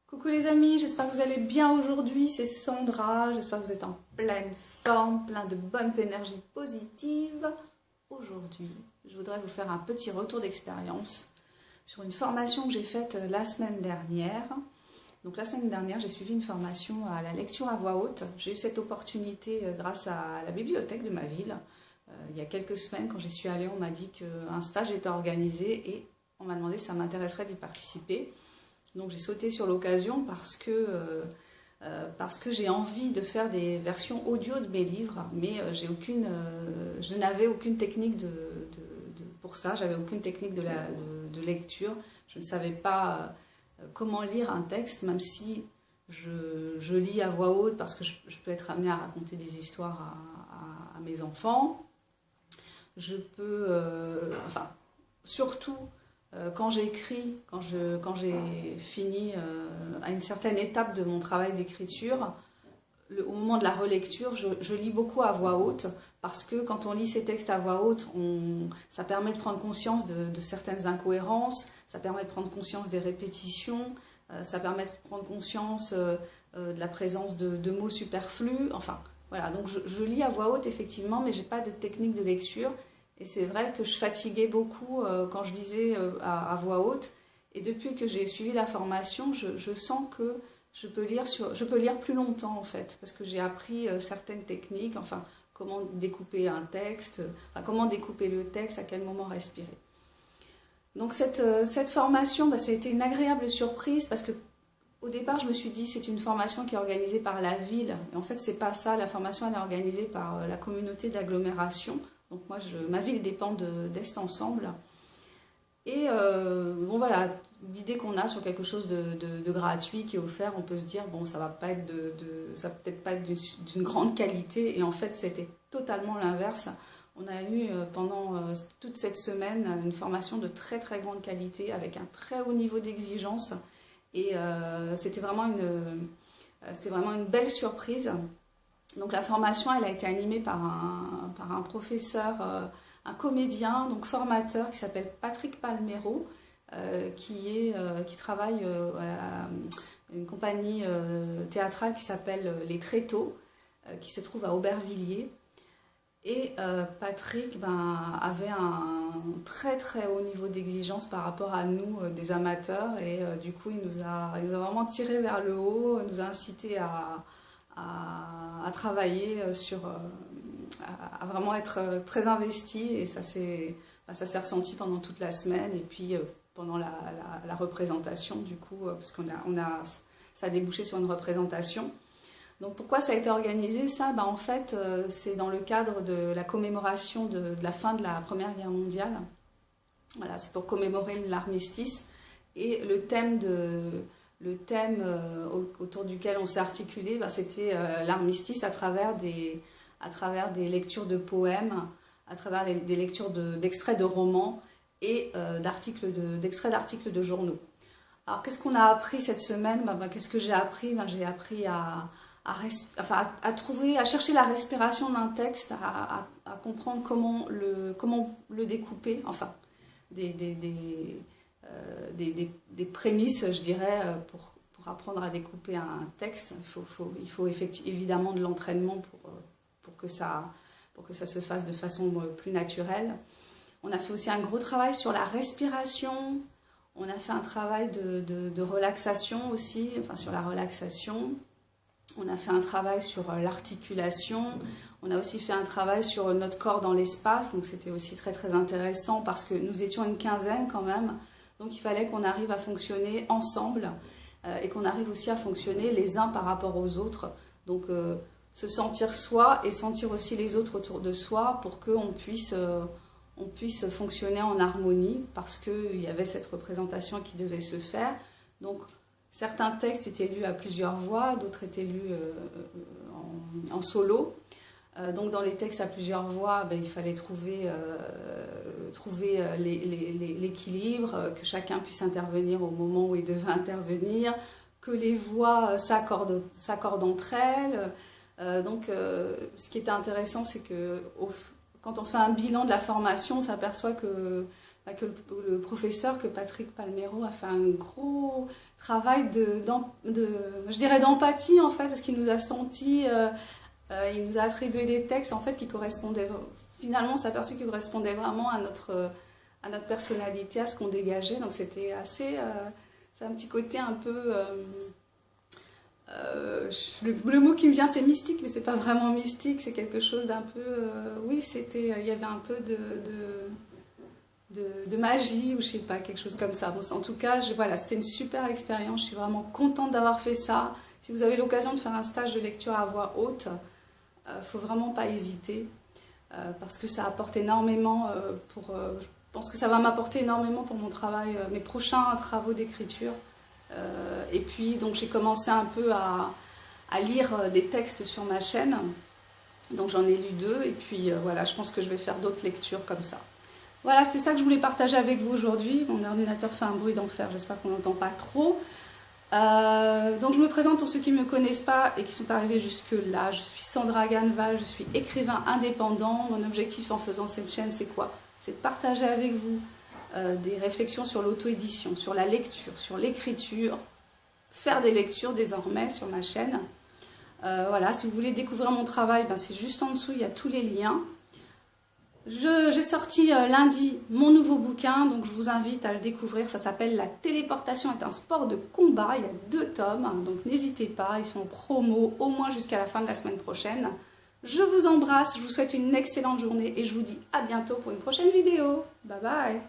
Coucou les amis, j'espère que vous allez bien aujourd'hui, c'est Sandra, j'espère que vous êtes en pleine forme, plein de bonnes énergies positives. Aujourd'hui, je voudrais vous faire un petit retour d'expérience sur une formation que j'ai faite la semaine dernière. Donc la semaine dernière, j'ai suivi une formation à la lecture à voix haute. J'ai eu cette opportunité grâce à la bibliothèque de ma ville. Il y a quelques semaines, quand j'y suis allée, on m'a dit qu'un stage était organisé et on m'a demandé si ça m'intéresserait d'y participer. Donc j'ai sauté sur l'occasion parce que j'ai envie de faire des versions audio de mes livres, mais je n'avais aucune technique pour ça, j'avais aucune technique de lecture, je ne savais pas comment lire un texte, même si je lis à voix haute parce que je peux être amenée à raconter des histoires à mes enfants. Je peux, surtout quand j'écris, quand j'ai fini à une certaine étape de mon travail d'écriture, au moment de la relecture, je lis beaucoup à voix haute parce que quand on lit ces textes à voix haute, ça permet de prendre conscience de certaines incohérences, ça permet de prendre conscience des répétitions, ça permet de prendre conscience de la présence de mots superflus. Enfin, voilà, donc je lis à voix haute effectivement, mais je n'ai pas de technique de lecture. Et c'est vrai que je fatiguais beaucoup quand je lisais à voix haute. Et depuis que j'ai suivi la formation, je sens que je peux lire plus longtemps en fait. Parce que j'ai appris certaines techniques, enfin comment découper un texte, comment découper le texte, à quel moment respirer. Donc cette formation, ça a été une agréable surprise parce que au départ, je me suis dit c'est une formation qui est organisée par la ville. Et en fait, c'est pas ça. La formation, elle est organisée par la communauté d'agglomération. Donc moi, ma ville dépend d'Est Ensemble. Et bon voilà, l'idée qu'on a sur quelque chose de gratuit qui est offert, on peut se dire bon, ça va pas être ça va peut-être pas être d'une grande qualité. Et en fait, c'était totalement l'inverse. On a eu pendant toute cette semaine une formation de très très grande qualité avec un très haut niveau d'exigence. Et c'était vraiment une belle surprise. Donc la formation, elle a été animée par un professeur, un comédien, donc formateur qui s'appelle Patrick Palmero, qui travaille à une compagnie théâtrale qui s'appelle Les Tréteaux, qui se trouve à Aubervilliers. Et Patrick avait un très très haut niveau d'exigence par rapport à nous, des amateurs, et du coup il nous a vraiment tiré vers le haut, nous a incité à travailler à vraiment être très investi, et ça s'est ressenti pendant toute la semaine et puis pendant la représentation du coup, parce ça a débouché sur une représentation. Donc pourquoi ça a été organisé ça? En fait c'est dans le cadre de la commémoration de la fin de la Première Guerre mondiale. Voilà, c'est pour commémorer l'armistice, et le thème autour duquel on s'est articulé, c'était l'armistice à travers des lectures de poèmes, à travers des lectures d'extraits de romans et d'extraits d'articles de journaux. Alors qu'est-ce qu'on a appris cette semaine? Qu'est-ce que j'ai appris? J'ai appris à chercher la respiration d'un texte, à comprendre comment le découper, enfin des prémices, je dirais, pour apprendre à découper un texte. Il faut évidemment de l'entraînement pour que ça se fasse de façon plus naturelle. On a fait aussi un gros travail sur la respiration. On a fait un travail de relaxation aussi, sur la relaxation. On a fait un travail sur l'articulation. On a aussi fait un travail sur notre corps dans l'espace. Donc c'était aussi très très intéressant parce que nous étions une quinzaine quand même. Donc il fallait qu'on arrive à fonctionner ensemble et qu'on arrive aussi à fonctionner les uns par rapport aux autres. Donc se sentir soi et sentir aussi les autres autour de soi pour qu'on puisse fonctionner en harmonie, parce qu'il y avait cette représentation qui devait se faire. Donc certains textes étaient lus à plusieurs voix, d'autres étaient lus en solo. Donc dans les textes à plusieurs voix, il fallait trouver l'équilibre, que chacun puisse intervenir au moment où il devait intervenir, que les voix s'accordent entre elles. Ce qui était intéressant, c'est que quand on fait un bilan de la formation, on s'aperçoit que que le professeur, que Patrick Palmero a fait un gros travail je dirais d'empathie en fait, parce qu'il nous a senti, il nous a attribué des textes en fait qui correspondaient, finalement on s'est aperçu qu'ils correspondaient vraiment à notre personnalité, à ce qu'on dégageait, donc c'était assez, c'est un petit côté un peu, le mot qui me vient c'est mystique, mais c'est pas vraiment mystique, c'est quelque chose d'un peu, oui c'était, il y avait un peu de magie ou je sais pas, quelque chose comme ça. Bon, en tout cas, voilà, c'était une super expérience, je suis vraiment contente d'avoir fait ça. Si vous avez l'occasion de faire un stage de lecture à voix haute, faut vraiment pas hésiter, parce que ça apporte énormément je pense que ça va m'apporter énormément pour mon travail, mes prochains travaux d'écriture. Et puis donc j'ai commencé un peu à lire des textes sur ma chaîne, donc j'en ai lu 2 et puis voilà, je pense que je vais faire d'autres lectures comme ça. Voilà, c'était ça que je voulais partager avec vous aujourd'hui. Mon ordinateur fait un bruit d'enfer, j'espère qu'on n'entend pas trop. Donc je me présente pour ceux qui ne me connaissent pas et qui sont arrivés jusque là. Je suis Sandra Ganneval, je suis écrivain indépendant. Mon objectif en faisant cette chaîne, c'est quoi? C'est de partager avec vous des réflexions sur l'auto-édition, sur la lecture, sur l'écriture, faire des lectures désormais sur ma chaîne. Voilà, si vous voulez découvrir mon travail, ben c'est juste en dessous, il y a tous les liens. J'ai sorti lundi mon nouveau bouquin, donc je vous invite à le découvrir. Ça s'appelle La téléportation est un sport de combat. Il y a 2 tomes, donc n'hésitez pas, ils sont en promo au moins jusqu'à la fin de la semaine prochaine. Je vous embrasse, je vous souhaite une excellente journée et je vous dis à bientôt pour une prochaine vidéo. Bye bye.